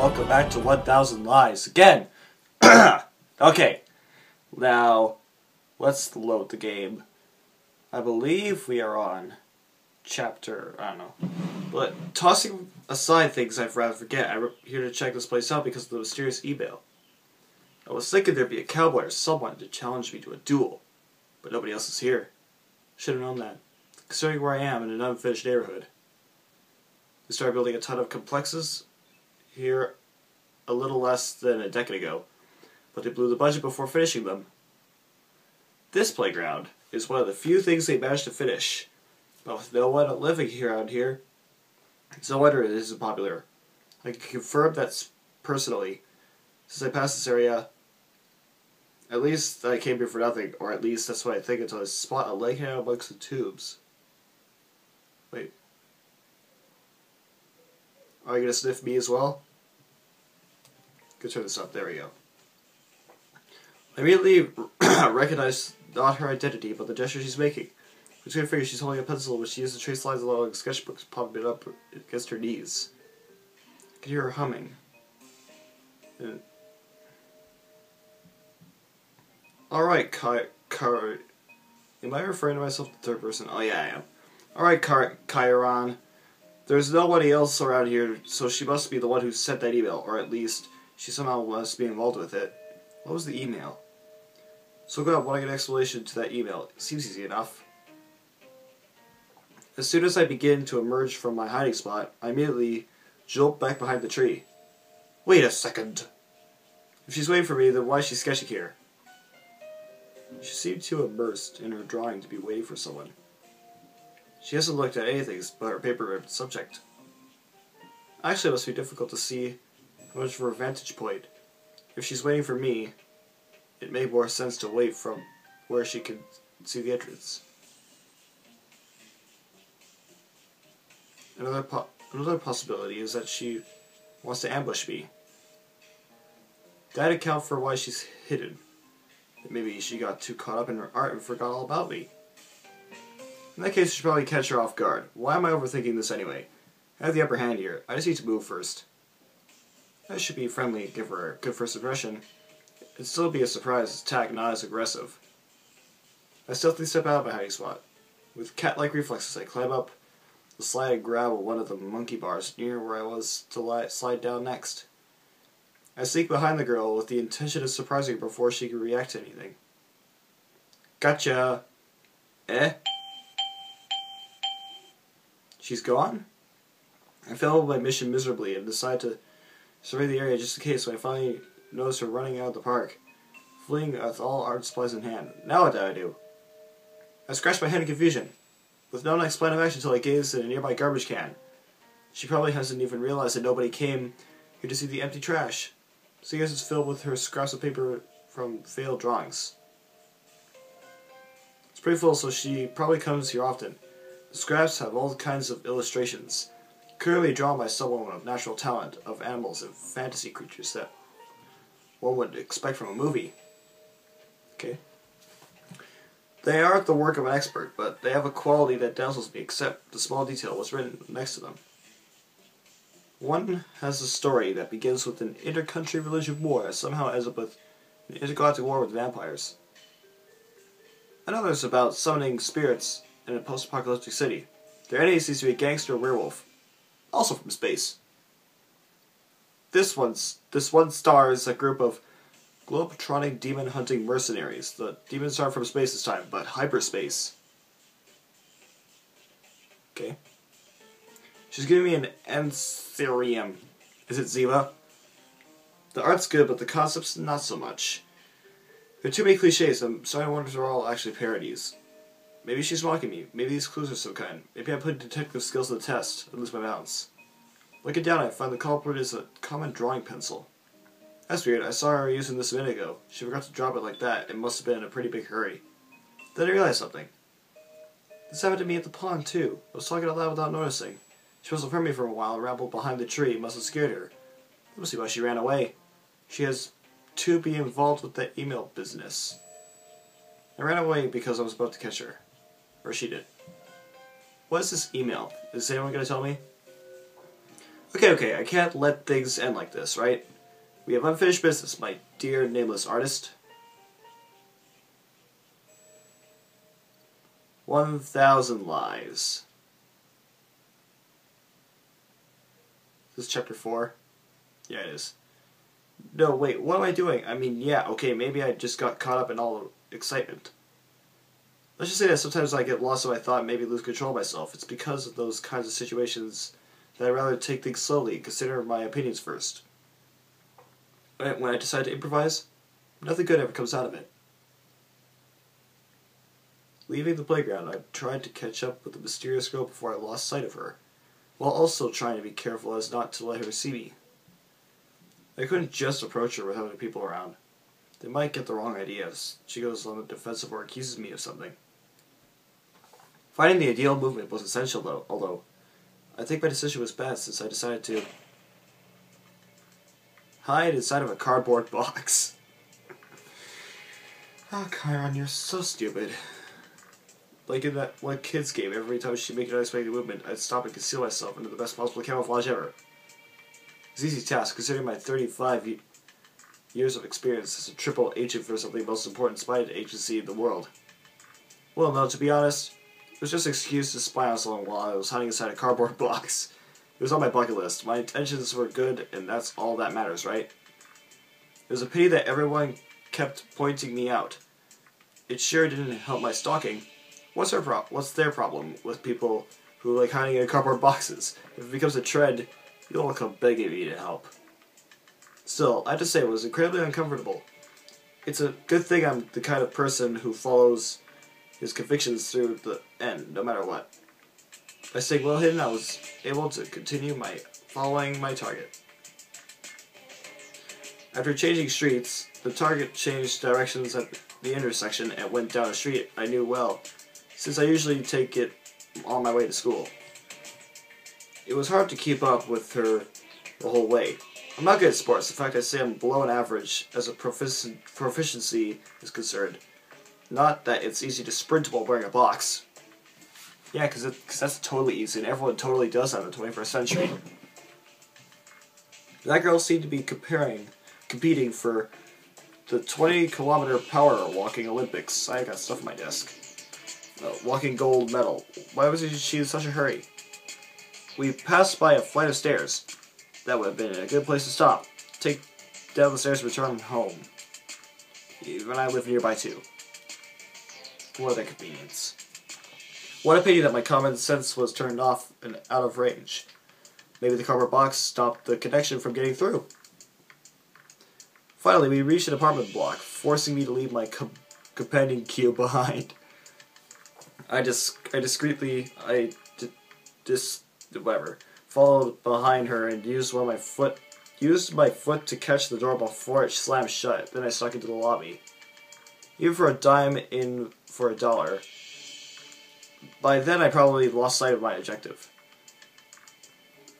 welcome back to 1000 Lies again. Okay, now let's load the game. I believe we are on chapter, I don't know. But tossing aside things I'd rather forget, I'm here to check this place out because of the mysterious email. I was thinking there'd be a cowboy or someone to challenge me to a duel, but nobody else is here. Should have known that, considering where I am in an unfinished neighborhood. They started building a ton of complexes here a little less than a decade ago, but they blew the budget before finishing them. This playground is one of the few things they managed to finish, but with no one living here around here, it's no wonder it isn't popular. I can confirm that personally. Since I passed this area, at least I came here for nothing, or at least that's what I think until I spot a leg hanging amongst the tubes. Wait. Are you gonna sniff me as well? Go turn this up. There we go. I immediately recognized not her identity, but the gesture she's making. I was gonna figure she's holding a pencil, which she used to trace lines along sketchbooks, popping it up against her knees. I could hear her humming. Alright, am I referring to myself in the third person? Oh yeah, I am. Alright, Chiron. There's nobody else around here, so she must be the one who sent that email, or at least she somehow must be involved with it. What was the email? So good, I want to get an explanation to that email. It seems easy enough. As soon as I begin to emerge from my hiding spot, I immediately jolt back behind the tree. Wait a second. If she's waiting for me, then why is she sketching here? She seemed too immersed in her drawing to be waiting for someone. She hasn't looked at anything but her paper subject. Actually, it must be difficult to see much of her vantage point. If she's waiting for me, it made more sense to wait from where she could see the entrance. Another possibility is that she wants to ambush me. That'd account for why she's hidden. Maybe she got too caught up in her art and forgot all about me. In that case, I should probably catch her off guard. Why am I overthinking this anyway? I have the upper hand here. I just need to move first. I should be friendly and give her a good first impression. It'd still be a surprise attack, not as aggressive. I stealthily step out of my hiding spot. With cat-like reflexes, I climb up the slide and grab one of the monkey bars near where I was to slide down next. I sneak behind the girl with the intention of surprising her before she can react to anything. Gotcha! Eh? She's gone? I failed my mission miserably and decided to survey the area just in case when I finally noticed her running out of the park, fleeing with all art supplies in hand. Now what did I do? I scratched my head in confusion, with no next plan of action until I gazed at a nearby garbage can. She probably hasn't even realized that nobody came here to see the empty trash. So I guess it's filled with her scraps of paper from failed drawings. It's pretty full, so she probably comes here often. The scraps have all kinds of illustrations, clearly drawn by someone of natural talent, of animals and fantasy creatures that one would expect from a movie. Okay. They aren't the work of an expert, but they have a quality that dazzles me, except the small detail was written next to them. One has a story that begins with an inter-country religion war that somehow ends up with an intergalactic war with vampires. Another is about summoning spirits in a post-apocalyptic city. Their enemy seems to be a gangster werewolf, also from space. This one stars a group of globetrotting demon-hunting mercenaries. The demons aren't from space this time, but hyperspace. Okay. She's giving me an Anthurium. Is it Ziva? The art's good, but the concept's not so much. There are too many cliches, I'm starting to wonder if they're all actually parodies. Maybe she's mocking me. Maybe these clues are some kind. Maybe I'm putting detective skills to the test and lose my balance. Looking down, I find the culprit is a common drawing pencil. That's weird. I saw her using this a minute ago. She forgot to drop it like that. It must have been in a pretty big hurry. Then I realized something. This happened to me at the pond, too. I was talking out loud without noticing. She must have heard me for a while and rambled behind the tree. It must have scared her. That must be why she ran away. She has to be involved with that email business. I ran away because I was about to catch her. Or she did. What is this email? Is anyone going to tell me? Okay, I can't let things end like this, right? We have unfinished business, my dear nameless artist. 1,000 lies. This is chapter 4? Yeah, it is. No, wait, what am I doing? I mean, yeah, okay, maybe I just got caught up in all the excitement. Let's just say that sometimes I get lost in my thought and maybe lose control of myself. It's because of those kinds of situations that I'd rather take things slowly and consider my opinions first. When I decide to improvise, nothing good ever comes out of it. Leaving the playground, I tried to catch up with the mysterious girl before I lost sight of her, while also trying to be careful as not to let her see me. I couldn't just approach her without other people around. They might get the wrong ideas. She goes on the defensive or accuses me of something. Finding the ideal movement was essential, though, although I think my decision was bad since I decided to hide inside of a cardboard box. Oh, Chiron, you're so stupid. Like in that one kid's game, every time she'd make an unexpected movement, I'd stop and conceal myself under the best possible camouflage ever. It's an easy task, considering my 35 years of experience as a triple agent for something most important spy agency in the world. Well, no, to be honest, it was just an excuse to spy on someone while I was hiding inside a cardboard box. It was on my bucket list. My intentions were good, and that's all that matters, right? It was a pity that everyone kept pointing me out. It sure didn't help my stalking. What's their problem with people who like hiding in cardboard boxes? If it becomes a trend, you'll all come begging me to help. Still, I have to say it was incredibly uncomfortable. It's a good thing I'm the kind of person who follows his convictions through the end, no matter what. By staying well hidden, I was able to continue following my target. After changing streets, the target changed directions at the intersection and went down a street I knew well, since I usually take it on my way to school. It was hard to keep up with her the whole way. I'm not good at sports. In fact, I'd say I'm below an average as a proficiency is concerned. Not that it's easy to sprint while wearing a box. Yeah, because that's totally easy, and everyone totally does that in the 21st century. That girl seemed to be competing for the 20-kilometer power walking Olympics. I got stuff on my desk. Walking gold medal. Why was she in such a hurry? We passed by a flight of stairs. That would have been a good place to stop. Take down the stairs and return home. Even I live nearby too. What a convenience. What a pity that my common sense was turned off and out of range. Maybe the cardboard box stopped the connection from getting through. Finally, we reached an apartment block, forcing me to leave my companion cube behind. Followed behind her and used my foot to catch the door before it slammed shut. Then I snuck into the lobby. Even for a dime in for a dollar. By then I probably lost sight of my objective.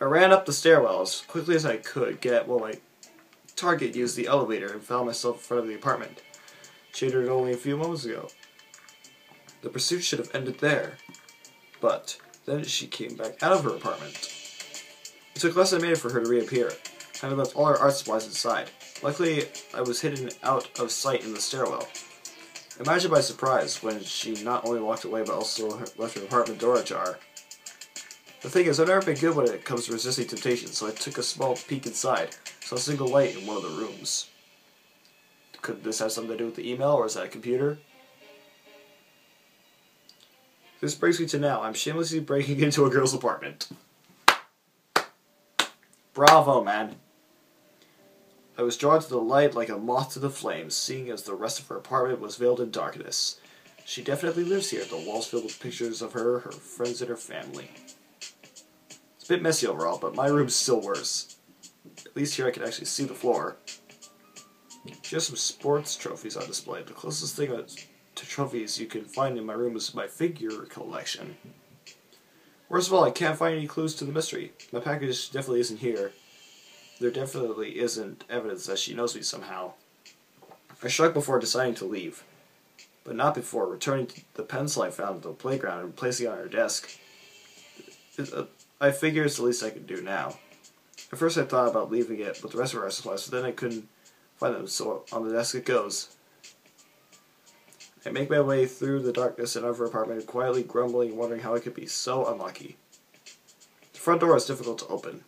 I ran up the stairwell as quickly as I could get while my target used the elevator and found myself in front of the apartment. She entered only a few moments ago. The pursuit should have ended there. But then she came back out of her apartment. It took less than a minute for her to reappear, having left all her art supplies inside. Luckily, I was hidden out of sight in the stairwell. Imagine my surprise when she not only walked away but also left her apartment door ajar. The thing is, I've never been good when it comes to resisting temptation, so I took a small peek inside, saw a single light in one of the rooms. Could this have something to do with the email, or is that a computer? This brings me to now. I'm shamelessly breaking into a girl's apartment. Bravo, man. I was drawn to the light like a moth to the flames, seeing as the rest of her apartment was veiled in darkness. She definitely lives here, the walls filled with pictures of her friends, and her family. It's a bit messy overall, but my room's still worse. At least here I can actually see the floor. She has some sports trophies on display. The closest thing to trophies you can find in my room is my figure collection. Worst of all, I can't find any clues to the mystery. My package definitely isn't here. There definitely isn't evidence that she knows me somehow. I shrugged before deciding to leave, but not before returning to the pencil I found at the playground and placing it on her desk. I figure it's the least I can do now. At first I thought about leaving it with the rest of our supplies, but then I couldn't find them, so on the desk it goes. I make my way through the darkness and out of her apartment, quietly grumbling and wondering how I could be so unlucky. The front door is difficult to open.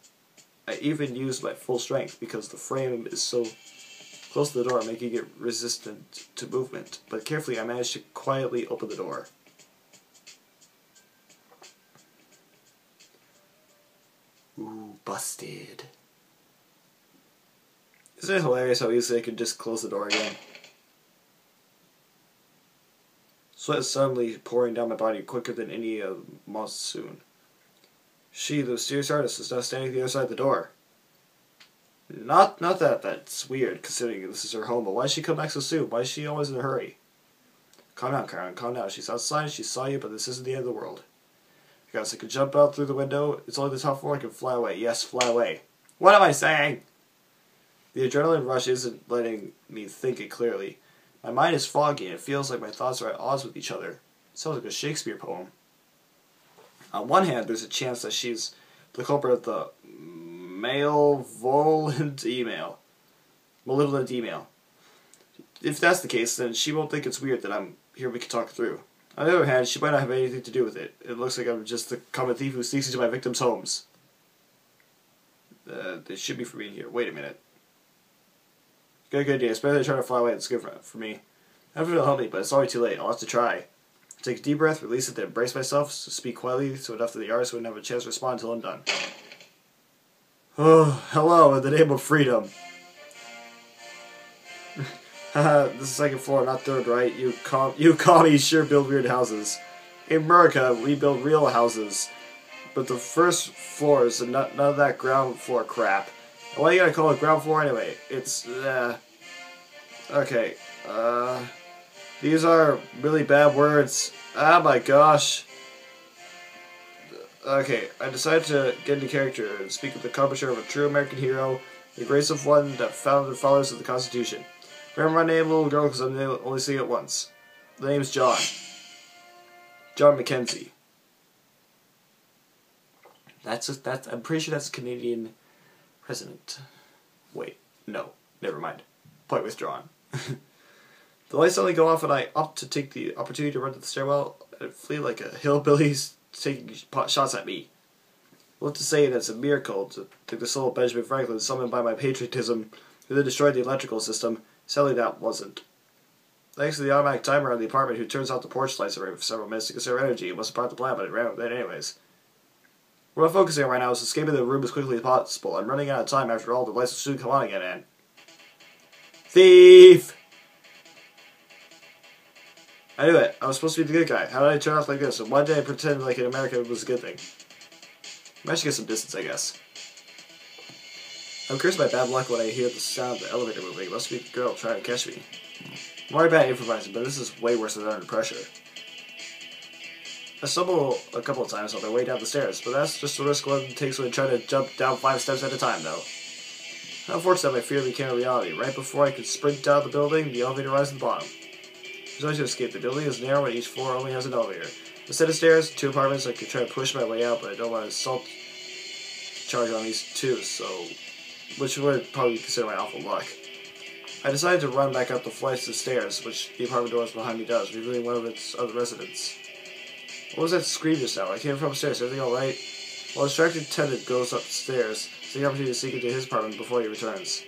I even use my full strength because the frame is so close to the door, making it resistant to movement. But carefully, I managed to quietly open the door. Ooh, busted. Isn't it hilarious how easily I could just close the door again? Sweat is suddenly pouring down my body quicker than any monsoon. She, the mysterious artist, is now standing at the other side of the door. Not that that's weird, considering this is her home, but why did she come back so soon? Why is she always in a hurry? Calm down, Karen, calm down. She's outside, she saw you, but this isn't the end of the world. Guys, I can jump out through the window. It's only the top floor, I can fly away. Yes, fly away. What am I saying? The adrenaline rush isn't letting me think it clearly. My mind is foggy, and it feels like my thoughts are at odds with each other. It sounds like a Shakespeare poem. On one hand, there's a chance that she's the culprit of the malevolent email. If that's the case, then she won't think it's weird that I'm here we can talk through. On the other hand, she might not have anything to do with it. It looks like I'm just the common thief who sneaks into my victims' homes. This should be for me here. Wait a minute. Good idea. It's better than trying to fly away. It's good for me. I don't know if it'll help me, but it's already too late. I'll have to try. Take a deep breath, release it, then embrace myself, so speak quietly so enough that the artist wouldn't have a chance to respond until I'm done. Oh, hello, in the name of freedom. Haha, this is second floor, not third, right? You commies sure build weird houses. In America, we build real houses. But the first floor is none of that ground floor crap. Why you gotta call it ground floor anyway? It's, okay, these are really bad words. Ah, my gosh. Okay, I decided to get into character and speak with the accomplishment of a true American hero, the grace of one that founded the fathers of the Constitution. Remember my name, little girl, because I'm only seeing it once. The name's John. John Mackenzie. I'm pretty sure that's a Canadian president. Wait, no, never mind. Point withdrawn. The lights suddenly go off and I opt to take the opportunity to run to the stairwell and flee like a hillbilly taking shots at me. We'll have to say that's a miracle to take the soul of Benjamin Franklin summoned by my patriotism who then destroyed the electrical system. Sadly that wasn't. Thanks to the automatic timer on the apartment who turns off the porch lights every several minutes to conserve energy. It wasn't part of the plan, but it ran with it anyways. What I'm focusing on right now is escaping the room as quickly as possible. I'm running out of time after all. The lights will soon come on again, and... Thief! I knew it. I was supposed to be the good guy. How did I turn off like this? And why did I pretend like in America it was a good thing? I should get some distance, I guess. I'm cursed by bad luck when I hear the sound of the elevator moving. It must be the girl trying to catch me. I'm already bad at improvising, but this is way worse than under pressure. I stumble a couple of times on my way down the stairs, but that's just the risk one takes when trying to jump down 5 steps at a time, though. Unfortunately, my fear became a reality. Right before I could sprint down the building, the elevator rises at the bottom. There's no way to escape. The building is narrow and each floor only has an elevator. A set of stairs, 2 apartments. I could try to push my way out, but I don't want to assault charge on these 2, so... which would probably be considered my awful luck. I decided to run back up the flights of stairs, which the apartment doors behind me does, revealing one of its other residents. What was that scream just now? I came from upstairs. Everything alright? Well, a distracted tenant goes upstairs, taking the opportunity to sneak into his apartment before he returns.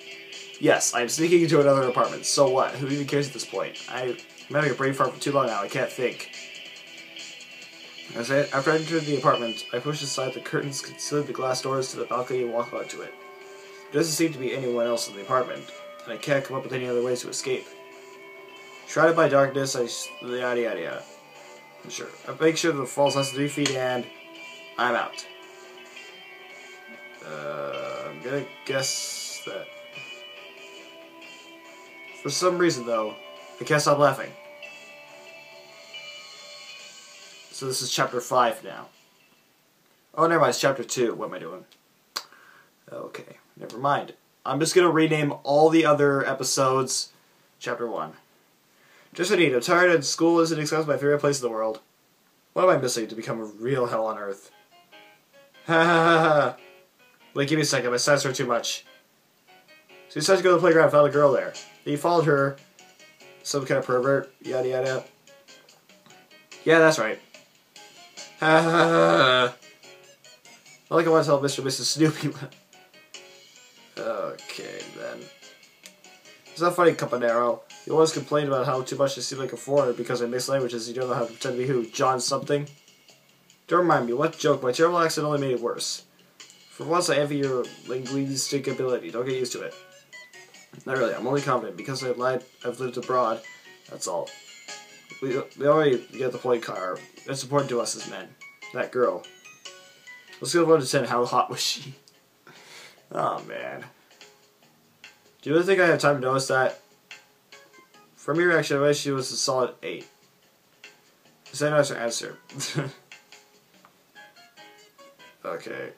Yes, I am sneaking into another apartment. So what? Who even cares at this point? I'm having a brain fart for too long now. I can't think. After I entered the apartment, I pushed aside the curtains, concealing the glass doors to the balcony and walked onto it. There doesn't seem to be anyone else in the apartment, and I can't come up with any other ways to escape. Shrouded by darkness, yada yada yada. Sure. I make sure the falls less than 3 feet and I'm out. I'm gonna guess that. For some reason, though, I can't stop laughing. So this is chapter 5 now. Oh, never mind, it's chapter 2. What am I doing? Okay, never mind. I'm just gonna rename all the other episodes chapter 1. Just a need. I'm tired and school isn't exactly my favorite place in the world. What am I missing to become a real hell on earth? Ha ha ha ha. Wait, give me a second. My stats are too much. So he decided to go to the playground and found a girl there. He followed her. Some kind of pervert. Yada yada. Yeah, that's right. Ha ha ha. I like I want to tell Mr. and Mrs. Snoopy. Okay, then. It's not funny, Campanero. You always complain about how too much I seem like a foreigner because I mix languages. You don't know how to pretend to be who? John something? Don't remind me. What joke? My terrible accent only made it worse. For once, I envy your linguistic ability. Don't get used to it. Not really. I'm only confident. Because I've lived abroad. That's all. We already get the point, Car. It's important to us as men. That girl. Let's go 1 to 10. How hot was she? Oh, man. Do you really think I have time to notice that? From your reaction, I bet she was a solid 8. Is that not your answer? Okay.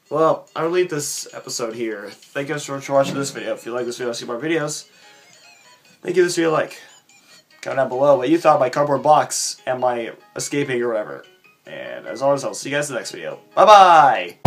Well, I'll leave this episode here. Thank you so much for watching this video. If you like this video, see more videos. Then give this video a like. Comment down below what you thought of my cardboard box and my escaping or whatever. And as always, I'll see you guys in the next video. Bye-bye!